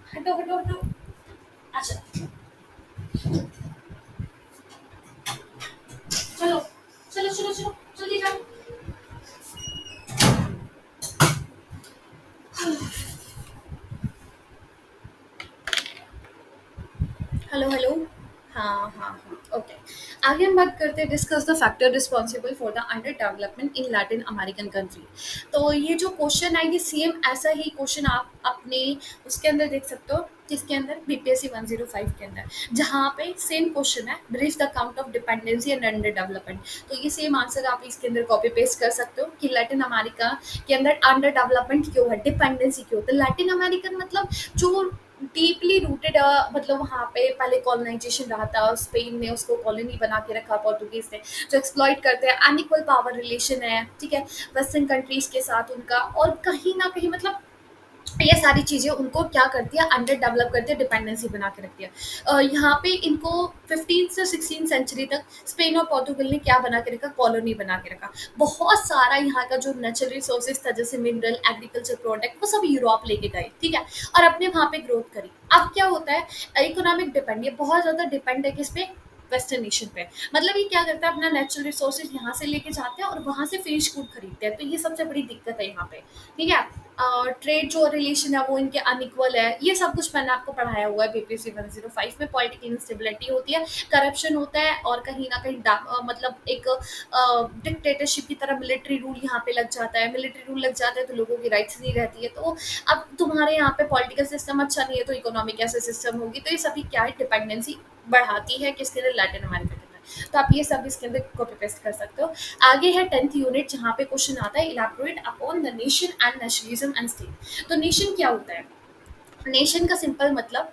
हटो हटो हटो। अच्छा, चलो चलो चलो चलो, जल्दी जाओ। Hello hello. हाँ हाँ हाँ, ओके। आगे हम बात करते हैं, discuss the factor responsible for the under development in Latin American country. तो ये जो क्वेश्चन है, ये सेम ऐसा ही क्वेश्चन आप अपने उसके अंदर देख सकते हो, जिसके अंदर बीपीएससी 105 के अंदर, जहाँ पे सेम क्वेश्चन है, brief the count of dependency and under development. तो ये सेम आंसर आप इसके अंदर कॉपी पेस्ट कर सकते हो कि लैटिन अमेरिका के अंदर अंडर डेवलपमेंट क्यों है, डिपेंडेंसी क्यों। तो लैटिन अमेरिकन मतलब जो डीपली रूटेड, मतलब वहाँ पे पहले कॉलोनाइजेशन रहा था, स्पेन ने उसको कॉलोनी बना के रखा, पोर्टुगीज ने, जो एक्सप्लॉइट करते हैं, अनइक्वल पावर रिलेशन है। ठीक है, वेस्टर्न कंट्रीज के साथ उनका, और कहीं ना कहीं मतलब ये सारी चीज़ें उनको क्या करती है, अंडर डेवलप करती है, डिपेंडेंसी बना के रखती है। यहाँ पे इनको 15 से 16 सेंचुरी तक स्पेन और पोर्तुगल ने क्या बना के रखा, कॉलोनी बना के रखा। बहुत सारा यहाँ का जो नेचुरल रिसोर्सेज था, जैसे मिनरल, एग्रीकल्चर प्रोडक्ट, वो सब यूरोप लेके गए। ठीक है, और अपने वहाँ पे ग्रोथ करी। अब क्या होता है, इकोनॉमिक डिपेंड, ये बहुत ज़्यादा डिपेंड है किस पे, वेस्टर्न नेशन पे। मतलब ये क्या करता है, अपना नेचुरल रिसोर्सेज यहाँ से लेके जाते हैं और वहाँ से फिनिश गुड खरीदते हैं। तो ये सबसे बड़ी दिक्कत है यहाँ पे। ठीक है, ट्रेड जो रिलेशन है वो इनके अनइक्वल है। ये सब कुछ मैंने आपको पढ़ाया हुआ है बीपीएससी 105 में। पॉलिटिकल इंस्टेबिलिटी होती है, करप्शन होता है, और कहीं ना कहीं मतलब एक डिक्टेटरशिप की तरह मिलिट्री रूल यहाँ पे लग जाता है। मिलिट्री रूल लग जाता है तो लोगों की राइट्स नहीं रहती है। तो अब तुम्हारे यहाँ पे पॉलिटिकल सिस्टम अच्छा नहीं है तो इकोनॉमिक कैसे सिस्टम होगी। तो ये सभी क्या है, डिपेंडेंसी बढ़ाती है किसके लिए, लैटिन अमेरिका के अंदर। तो आप ये सब इसके अंदर कॉपी पेस्ट कर सकते हो। आगे है 10th यूनिट, जहाँ पे क्वेश्चन आता है, elaborate upon the nation and nationalism and state. तो नेशन क्या होता है, नेशन का सिंपल मतलब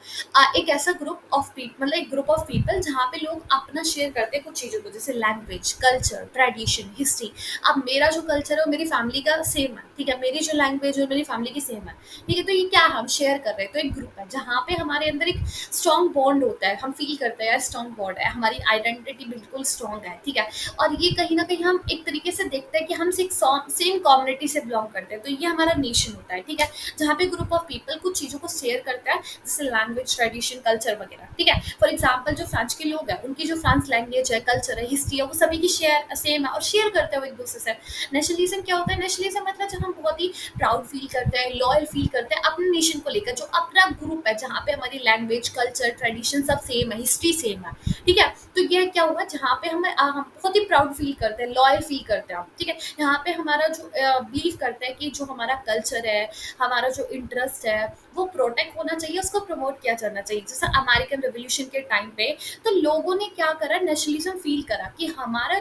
एक ऐसा ग्रुप ऑफ पीपल, मतलब एक ग्रुप ऑफ पीपल जहाँ पे लोग अपना शेयर करते हैं कुछ चीज़ों को, जैसे लैंग्वेज, कल्चर, ट्रेडिशन, हिस्ट्री। अब मेरा जो कल्चर है वो मेरी फैमिली का सेम है। ठीक है, मेरी जो लैंग्वेज है मेरी फैमिली की सेम है। ठीक है, तो ये क्या हम शेयर कर रहे हैं, तो एक ग्रुप है जहाँ पे हमारे अंदर एक स्ट्रॉन्ग बॉन्ड होता है, हम फील करते हैं स्ट्रॉन्ग बॉन्ड है, हमारी आइडेंटिटी बिल्कुल स्ट्रॉन्ग है। ठीक है, और ये कहीं ना कहीं हम एक तरीके से देखते हैं कि हम सेम कम्युनिटी से बिलोंग करते हैं। तो ये हमारा नेशन होता है। ठीक है, जहाँ पे ग्रुप ऑफ पीपल कुछ चीज़ों को शेयर करता है, जैसे लैंग्वेज, ट्रेडिशन, कल्चर वगैरह, ठीक है। फॉर एग्जाम्पल जो फ्रांस के लोग हैं, उनकी जो फ्रांस लैंग्वेज है, कल्चर है, हिस्ट्री है, वो सभी की शेयर सेम है और शेयर करते हैं वो एक दूसरे से। नेशनलिज्म क्या होता है? नेशनलिज्म मतलब जब हम बहुत ही प्राउड फील करते हैं, लॉयल फील करते हैं अपने नेशन को लेकर, जो अपना ग्रुप है, जहाँ पे हमारी लैंग्वेज, कल्चर, ट्रेडिशन सब सेम है, हिस्ट्री सेम है, ठीक है। तो ये क्या हुआ, जहाँ पे हम बहुत ही प्राउड फील करते हैं, लॉयल फील करते हैं, ठीक है। यहाँ पे हमारा जो बिलीव करते हैं कि जो हमारा कल्चर है, हमारा जो इंटरेस्ट है, वो प्रोटेक्ट होना चाहिए, उसको प्रमोट किया जाना चाहिए। जैसे अमेरिकन रेवोल्यूशन के टाइम पे तो लोगों ने क्या करा, नेशनलिज्म फील करा कि हमारा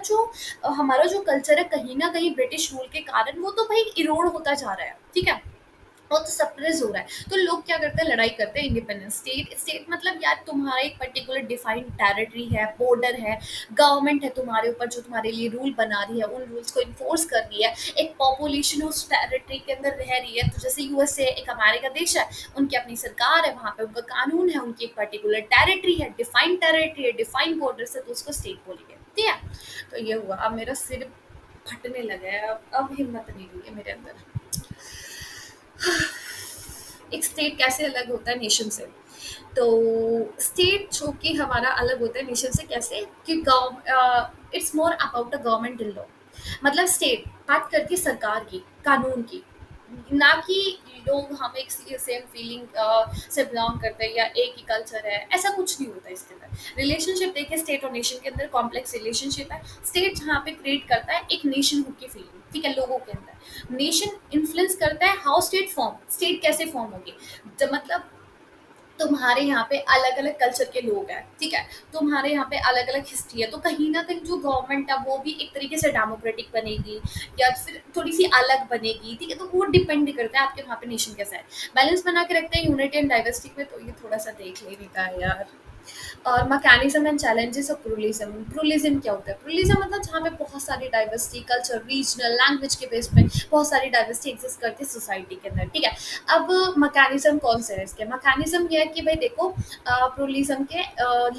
जो कल्चर है, कहीं ना कहीं ब्रिटिश रूल के कारण वो तो भाई इरोड होता जा रहा है, ठीक है, वो तो सप्रेस हो रहा है। तो लोग क्या करते हैं, लड़ाई करते हैं इंडिपेंडेंस। स्टेट स्टेट मतलब यार तुम्हारा एक पर्टिकुलर डिफाइंड टेरिटरी है, बॉर्डर है, गवर्नमेंट है तुम्हारे ऊपर जो तुम्हारे लिए रूल बना रही है, उन रूल्स को इन्फोर्स कर रही है, एक पॉपुलेशन उस टेरिटरी के अंदर रह रही है। तो जैसे यूएसए एक अमेरिका देश है, उनकी अपनी सरकार है, वहाँ पे उनका कानून है, उनकी एक पर्टिकुलर टेरिटरी है, डिफाइंड बॉर्डर से, तो उसको स्टेट बोलेंगे, ठीक है। तो ये हुआ। अब मेरा सिर फटने लगा है, अब हिम्मत नहीं रही है मेरे अंदर। एक स्टेट कैसे अलग होता है नेशन से? तो स्टेट जो कि हमारा अलग होता है नेशन से कैसे, कि it's more about a government in law. मतलब स्टेट बात करती है सरकार की, कानून की, ना कि लोग हम एक सेम फीलिंग से बिलोंग करते हैं या एक ही कल्चर है, ऐसा कुछ नहीं होता इसके अंदर। रिलेशनशिप देखिए, स्टेट और नेशन के अंदर कॉम्प्लेक्स रिलेशनशिप है। स्टेट जहाँ पे क्रिएट करता है एक नेशनहुड की फीलिंग, ठीक है, लोगों के अंदर। नेशन इन्फ्लुएंस करता है हाउ स्टेट कैसे फॉर्म होगी। मतलब तुम्हारे यहाँ पे अलग अलग कल्चर के लोग हैं, ठीक है, तुम्हारे यहाँ पे अलग अलग हिस्ट्री है, तो कहीं ना कहीं जो गवर्नमेंट है वो भी एक तरीके से डेमोक्रेटिक बनेगी या फिर थोड़ी सी अलग बनेगी, ठीक है। तो वो डिपेंड करता है आपके वहाँ पे नेशन कैसा है। बैलेंस बना के रखते हैं यूनिटी एंड डाइवर्सिटी में, तो ये थोड़ा सा देख लेने का है यार। और mechanism and challenges of pluralism. Pluralism क्या होता है? प्लूरलिज्म मतलब जहाँ पे बहुत सारी डाइवर्सिटी, कल्चर, रीजनल, लैंग्वेज के बेस पे बहुत सारी डाइवर्सिटी एग्जिस्ट करती है सोसाइटी के अंदर, ठीक है। अब मैकेनिज्म कौन से है इसके? मैकेनिज्म ये है कि भाई देखो, प्लूरलिज्म के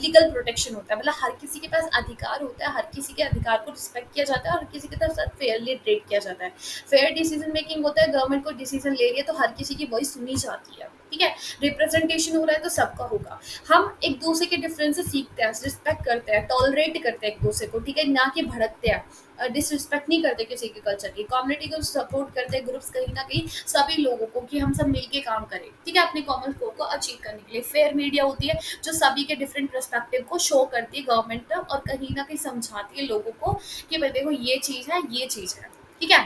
लीगल प्रोटेक्शन होता है, मतलब हर किसी के पास अधिकार होता है, हर किसी के अधिकार को रिस्पेक्ट किया जाता है और हर किसी के साथ फेयरली ट्रीट किया जाता है। फेयर डिसीजन मेकिंग होता है, गवर्नमेंट को डिसीजन ले रही है तो हर किसी की वॉइस सुनी जाती है, ठीक है। रिप्रेजेंटेशन हो रहा है तो सबका होगा। हम एक दूसरे के डिफरेंसेस सीखते हैं, रिस्पेक्ट करते हैं, टॉलरेट करते हैं एक दूसरे को, ठीक है, ना कि भड़कते हैं, डिसरिस्पेक्ट नहीं करते किसी के कल्चर की। कम्युनिटी को सपोर्ट करते हैं ग्रुप्स, कहीं ना कहीं सभी लोगों को, कि हम सब मिलके काम करें, ठीक है, अपने कॉमन गोल को अचीव करने के लिए। फेयर मीडिया होती है जो सभी के डिफरेंट पर्सपेक्टिव को शो करती है गवर्नमेंट और कहीं ना कहीं समझाती है लोगों को कि भाई देखो ये चीज़ है, ये चीज़ है, ठीक है।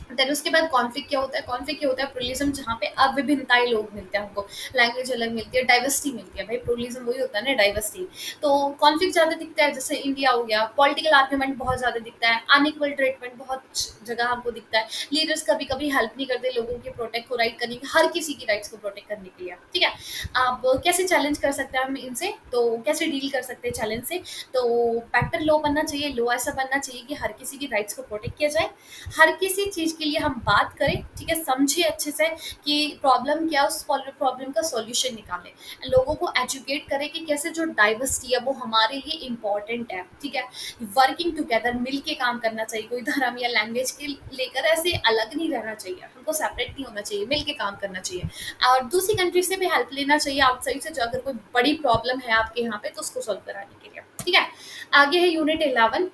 देन उसके बाद कॉन्फ्लिक्ट क्या होता है? कॉन्फ्लिक्ट क्या होता है? प्लूरलिज्म जहाँ पे अविभिन्नताएं लोग मिलते हैं, हमको लैंग्वेज अलग मिलती है, डाइवर्सिटी मिलती है। भाई प्लूरलिज्म वही होता है ना, डाइवर्सिटी। तो कॉन्फ्लिक्ट ज़्यादा दिखता है, जैसे इंडिया हो गया, पॉलिटिकल आर्ग्यूमेंट बहुत ज़्यादा दिखता है, अनइक्वल ट्रीटमेंट बहुत जगह हमको दिखता है, लीडर्स कभी कभी हेल्प नहीं करते लोगों के प्रोटेक्ट को, राइट करने की, हर किसी की राइट्स को प्रोटेक्ट करने के लिए, ठीक है। अब कैसे चैलेंज कर सकते हैं हम इनसे? तो कैसे डील कर सकते हैं चैलेंज से? तो बेटर लॉ बनना चाहिए, लॉ ऐसा बनना चाहिए कि हर किसी की राइट्स को प्रोटेक्ट किया जाए, हर किसी चीज़ के लिए हम बात करें, ठीक है, समझे अच्छे से कि प्रॉब्लम क्या है, उस प्रॉब्लम का सॉल्यूशन निकालें, लोगों को एजुकेट करें कि कैसे जो डाइवर्सिटी है वो हमारे लिए इम्पॉर्टेंट है, ठीक है। वर्किंग टुगेदर, मिल के काम करना चाहिए, कोई धर्म या लैंग्वेज के लेकर ऐसे अलग नहीं रहना चाहिए, हमको सेपरेट नहीं होना चाहिए, मिल के काम करना चाहिए। और दूसरी कंट्री से भी हेल्प लेना चाहिए, आउटसाइड से, जो अगर कोई बड़ी प्रॉब्लम है आपके यहाँ पे तो उसको सॉल्व कराने के लिए, ठीक है। आगे है यूनिट 11।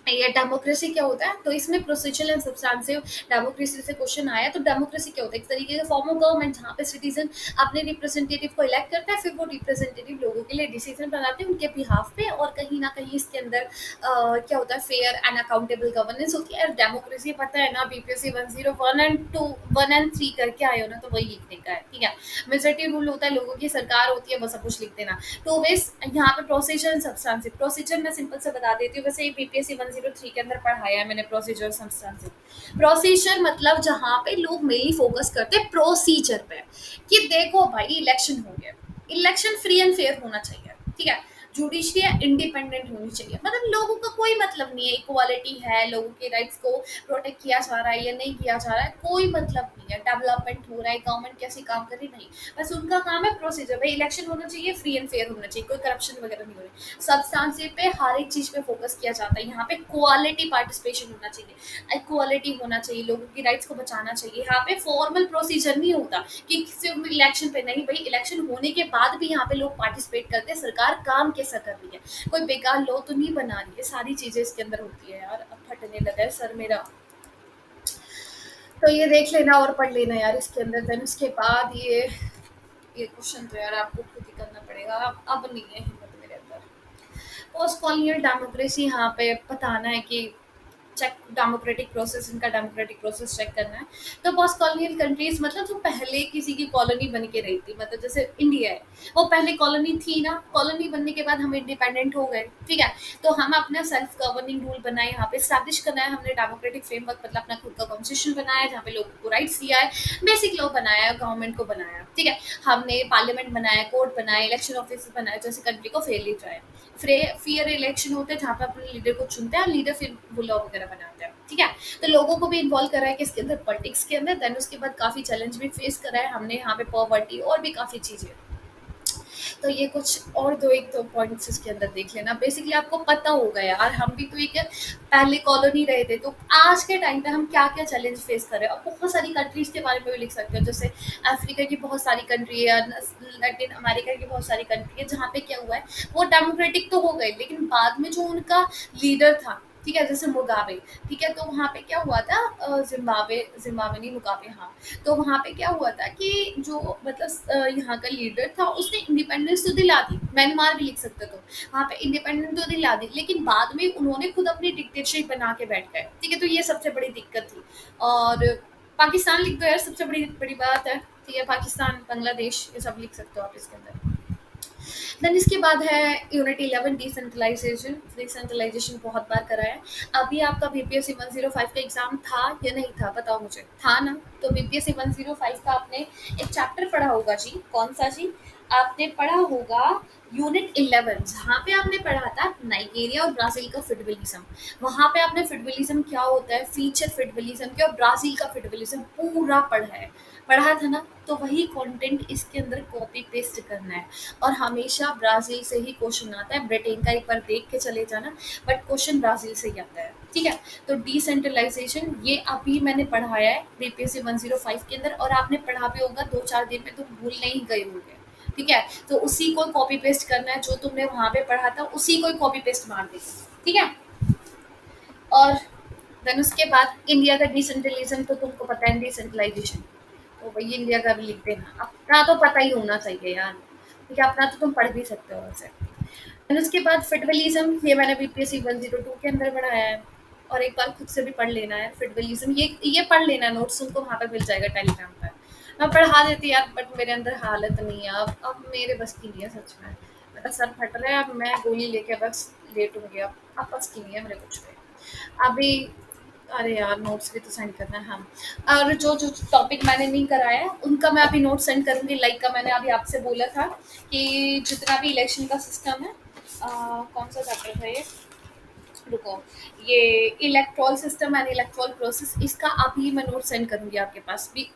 ये डेमोक्रेसी क्या होता है? तो इसमें प्रोसीजरल एंड सब्सटेंसिव डेमोक्रेसी से क्वेश्चन आया। तो डेमोक्रेसी क्या होता है? एक तरीके का फॉर्म ऑफ गवर्नमेंट जहाँ पे सिटीजन अपने रिप्रेजेंटेटिव को इलेक्ट करता है, फिर वो रिप्रेजेंटेटिव लोगों के लिए डिसीजन बनाते हैं उनके बिहाफ पे, और कहीं ना कहीं इसके अंदर क्या होता है, फेयर एंड अकाउंटेबल गवर्नेंस होती है। और डेमोक्रेसी पता है ना, बीपीएससी 101 एंड 2 1 एंड 3 करके आए हो ना, तो वही लिखने का है, ठीक है। मेजोरिटी रूल होता है, लोगों की सरकार होती है, वो सब कुछ लिख देना। तो वेस यहाँ पे प्रोसीजर एंड सब्सटेंसिव, प्रोसीजर मैं सिंपल से बता देती हूँ, वैसे बीपीएससी 103 के अंदर पढ़ाया है मैंने प्रोसीजर सब्सटेंसिव। प्रोसीजर मतलब जहाँ पे लोग मेनली फोकस करते हैं प्रोसीजर पे, कि देखो भाई इलेक्शन हो गया, इलेक्शन फ्री एंड फेयर होना चाहिए, ठीक है। जुडिशरी इंडिपेंडेंट होनी चाहिए, मतलब लोगों का कोई मतलब नहीं है, इक्वालिटी है, लोगों के राइट्स को प्रोटेक्ट किया जा रहा है या नहीं किया जा रहा है, कोई मतलब नहीं है, डेवलपमेंट हो रहा है, गवर्नमेंट कैसे काम कर रही नहीं, बस उनका काम है प्रोसीजर, भाई इलेक्शन होना चाहिए, फ्री एंड फेयर होना चाहिए, कोई करप्शन वगैरह नहीं हो रही, सब्सटेंस पे हर एक चीज पे फोकस किया जाता है, यहाँ पे क्वालिटी पार्टिसिपेशन होना चाहिए, इक्वालिटी होना चाहिए, लोगों की राइट्स को बचाना चाहिए, यहाँ पे फॉर्मल प्रोसीजर नहीं होता कि सिर्फ इलेक्शन पे नहीं, भाई इलेक्शन होने के बाद भी यहाँ पे लोग पार्टिसिपेट करते हैं, सरकार काम कैसा कर रही है, कोई बेकार लॉ तो नहीं बना रही है, सारी चीजें इसके अंदर होती है यार, अब फटने लगा है सर मेरा, तो ये देख लेना और पढ़ लेना यार इसके अंदर, देन उसके बाद ये क्वेश्चन तो यार आपको खुद ही करना पड़ेगा, अब नहीं है हिम्मत मेरे अंदर। पोस्ट कॉलोनियल डेमोक्रेसी, यहाँ पे बताना है कि चेक डेमोक्रेटिक प्रोसेस, इनका डेमोक्रेटिक प्रोसेस चेक करना है। तो पोस्ट कॉलोनियल कंट्रीज मतलब जो पहले किसी की कॉलोनी बन के रही थी, मतलब जैसे इंडिया है, वो पहले कॉलोनी थी ना, कॉलोनी बनने के बाद हम इंडिपेंडेंट हो गए, ठीक है, तो हम अपना सेल्फ गवर्निंग रूल बनाए, यहाँ पे स्टैब्लिश करना है हमने, डेमोक्रेटिक फ्रेमवर्क मतलब अपना खुद का कॉन्स्टिट्यूशन बनाया है, जहाँ पे लोगों को राइट्स दिया है, बेसिक लॉ बनाया है, गवर्नमेंट को बनाया, ठीक है, हमने पार्लियामेंट बनाया, कोर्ट बनाया, इलेक्शन ऑफिस बनाया, जैसे कंट्री को फेयरली ट्राई, फेयर इलेक्शन होते हैं जहाँ पे अपने लीडर को चुनते हैं, और लीडर फिर वो लॉ वगैरह बनाते हैं, ठीक है, तो लोगों को भी इन्वॉल्व करा है कि इसके अंदर पॉलिटिक्स के अंदर, देन उसके बाद काफी चैलेंज भी फेस करा है हमने, यहाँ पे पॉवर्टी और भी काफी चीजें, तो ये कुछ और दो एक दो पॉइंट्स इसके अंदर देख लेना, बेसिकली आपको पता होगा यार, हम भी तो एक पहले कॉलोनी रहे थे, तो आज के टाइम पे हम क्या क्या चैलेंज फेस कर रहे हैं, और बहुत सारी कंट्रीज के बारे में भी लिख सकते हो, जैसे अफ्रीका की बहुत सारी कंट्री है, लैटिन अमेरिका की बहुत सारी कंट्री है, जहाँ पे क्या हुआ है, वो डेमोक्रेटिक तो हो गए, लेकिन बाद में जो उनका लीडर था, ठीक है, जैसे मुगाबे, ठीक है, तो वहाँ पे क्या हुआ था, जिम्बाब्वे जिम्बाब्वे नहीं मुगाबे, हाँ, तो वहाँ पे क्या हुआ था कि जो मतलब यहाँ का लीडर था, उसने इंडिपेंडेंस तो दिला दी, म्यांमार भी लिख सकते तो, वहाँ पे इंडिपेंडेंस तो दिला दी, लेकिन बाद में उन्होंने खुद अपनी डिक्टेटरशिप बना के बैठ गए, ठीक है, तो ये सबसे बड़ी दिक्कत थी। और पाकिस्तान लिख दो यार, सबसे बड़ी बड़ी बात है, ठीक है, पाकिस्तान, बांग्लादेश, ये सब लिख सकते हो आप इसके अंदर। देन इसके बाद है यूनिट 11 डिसेंट्रलाइजेशन, डिसेंट्रलाइजेशन बहुत बार करा है, अभी आपका बीपीएससी 105 का एग्जाम था या नहीं था, बताओ मुझे, था ना, तो बीपीएससी 105 का आपने एक चैप्टर पढ़ा होगा जी, कौन सा जी, आपने पढ़ा होगा यूनिट 11, जहाँ पे आपने पढ़ा था नाइजीरिया और ब्राजील का फेडरलिज्म, वहां पे आपने फेडरलिज्म क्या होता है, फीचर फेडरलिज्म के, और ब्राजील का फेडरलिज्म पूरा पढ़ा था ना, तो वही कंटेंट इसके अंदर कॉपी पेस्ट करना है, और हमेशा ब्राज़ील से ही क्वेश्चन आता है, ब्रिटेन का एक बार देख के चले जाना, बट क्वेश्चन ब्राज़ील से ही आता है, ठीक है, तो डिसेंट्रलाइजेशन ये अभी मैंने पढ़ाया है बीपीएससी 105 के अंदर, और आपने पढ़ा भी होगा 2-4 दिन में, तो भूल नहीं गए होंगे, ठीक है, तो उसी को कॉपी पेस्ट करना है, जो तुमने वहां पे पढ़ा था उसी को कॉपी पेस्ट मार देना, ठीक है, और देन उसके बाद इंडिया का डिसेंट्रलिज्म तो तुमको पता है, डिसेंट्रलाइजेशन, तो वही इंडिया का भी लिख देना, अपना तो पता ही होना चाहिए यार, ठीक है, अपना तो तुम पढ़ भी सकते हो वैसे। और उसके बाद फेडरलिज्म, ये मैंने बीपीएससी 102 के अंदर पढ़ाया है, और एक बार खुद से भी पढ़ लेना है फेडरलिज्म, ये पढ़ लेना, नोट्स तुमको वहाँ पर मिल जाएगा टेलीग्राम पर, मैं पढ़ा देती यार, बट मेरे अंदर हालत नहीं है, अब मेरे बस की नहीं है सच में, मेरा सर फट रहा है, अब मैं गोली लेके बस लेटूंगी, अब बस की नहीं है मेरे कुछ पे अभी। अरे यार नोट्स भी तो सेंड करना है, हाँ, और जो जो टॉपिक मैंने नहीं कराया है उनका मैं अभी नोट सेंड करूंगी, लाइक का मैंने अभी आपसे बोला था कि जितना भी इलेक्शन का सिस्टम है, कौन सा चैप्टर था ये, रुको, ये electoral system and electoral process, इसका अभी मैं नोट सेंड करूंगी आपके पास भी,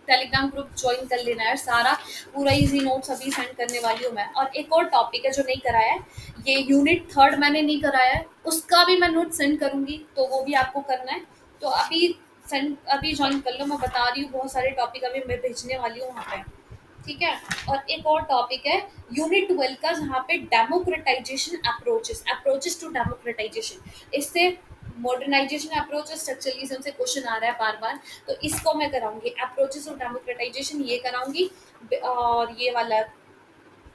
टेलीग्राम ग्रुप ज्वाइन कर लेना है, सारा पूरा इजी नोट्स अभी सेंड करने वाली हूँ मैं, और एक और टॉपिक है जो नहीं कराया है, ये यूनिट 3 मैंने नहीं कराया है, उसका भी मैं नोट सेंड करूंगी, तो वो भी आपको करना है, तो अभी ज्वाइन कर लो, मैं बता रही हूँ बहुत सारे टॉपिक अभी मैं भेजने वाली हूँ वहाँ पे, ठीक है, और एक और टॉपिक है यूनिट 12 का, जहाँ पे डेमोक्रेटाइजेशन अप्रोचेस टू डेमोक्रेटाइजेशन, इससे मॉडर्नाइजेशन अप्रोच, स्ट्रक्चरलिज्म से क्वेश्चन आ रहा है बार बार, तो इसको मैं कराऊंगी, अप्रोचेस टू डेमोक्रेटाइजेशन ये कराऊंगी, और ये वाला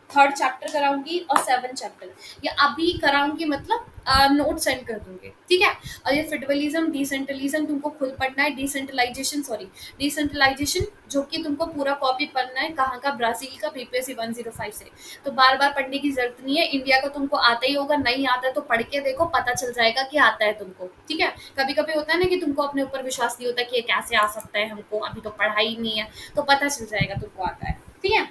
3rd चैप्टर कराऊंगी, और 7th चैप्टर ये अभी कराऊंगी, मतलब नोट सेंड कर दूंगी, ठीक है, और ये फेडरलिज्म डिसेंट्रलिज्म तुमको खुद पढ़ना है, डिसेंट्रलाइजेशन जो कि तुमको पूरा कॉपी पढ़ना है, कहाँ का, ब्राजील का, बीपीएससी 105 से, तो बार बार पढ़ने की जरूरत नहीं है, इंडिया का तुमको आता ही होगा, नहीं आता तो पढ़ के देखो, पता चल जाएगा कि आता है तुमको, ठीक है, कभी कभी होता है ना कि तुमको अपने ऊपर विश्वास नहीं होता कि ये कैसे आ सकता है, हमको अभी तो पढ़ा ही नहीं है, तो पता चल जाएगा तुमको आता है, ठीक है,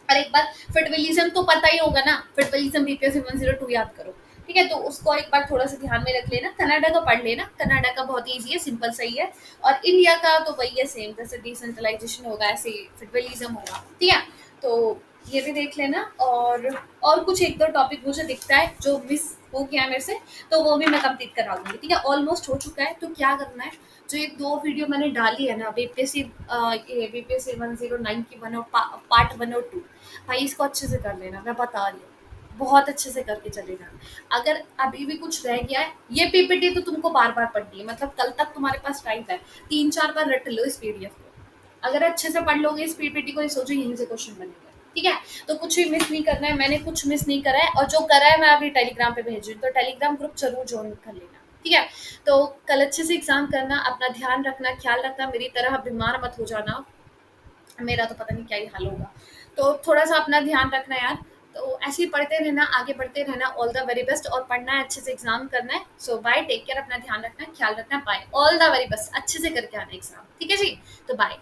और एक बार फुटबॉलिज्म तो पता ही होगा ना, फुटबॉलिज्म बीपीएससी 102 याद करो। ठीक है, तो उसको एक बार थोड़ा सा ध्यान में रख लेना। कनाडा का पढ़ लेना, कनाडा का बहुत ईजी है, सिंपल सही है। और इंडिया का तो वही है सेम, जैसे डिसेंट्रलाइजेशन होगा ऐसे फुटबॉलिज्म होगा। ठीक है, तो ये भी देख लेना। और कुछ एक दो टॉपिक मुझे दिखता है जो मिस हो गया है मेरे से, तो वो भी मैं कंप्लीट करा दूंगी। ठीक है, ऑलमोस्ट हो चुका है। तो क्या करना है, जो ये दो वीडियो मैंने डाली है ना, बीपीएससी ये बीपीएससी 109 की वन और पार्ट 1 और 2, भाई इसको अच्छे से कर लेना, मैं बता रही हूँ। बहुत अच्छे से करके चले जाना। अगर अभी भी कुछ रह गया है, ये पीपीटी तो तुमको बार बार पढ़नी है, मतलब कल तक तुम्हारे पास टाइम है, 3-4 बार रट लो इस पीडीएफ को। अगर अच्छे से पढ़ लोगे इस पीपीटी को, ये सोचो यहीं से क्वेश्चन बनेगा। ठीक है, तो कुछ भी मिस नहीं करना है, मैंने कुछ मिस नहीं करा है, और जो करा है मैं अभी टेलीग्राम पे भेज रही हूँ, तो टेलीग्राम ग्रुप जरूर ज्वाइन कर लेना। ठीक है, तो कल अच्छे से एग्जाम करना, अपना ध्यान रखना, ख्याल रखना, मेरी तरह बीमार मत हो जाना। मेरा तो पता नहीं क्या ही हाल होगा। तो थोड़ा सा अपना ध्यान रखना यार। तो ऐसे ही पढ़ते रहना, आगे बढ़ते रहना। ऑल द वेरी बेस्ट, और पढ़ना है अच्छे से, एग्जाम करना है। सो बाय, टेक केयर, अपना ध्यान रखना है, ख्याल रखना है, bye, all the very best, अच्छे से करके आना एग्जाम। ठीक है जी, तो बाय।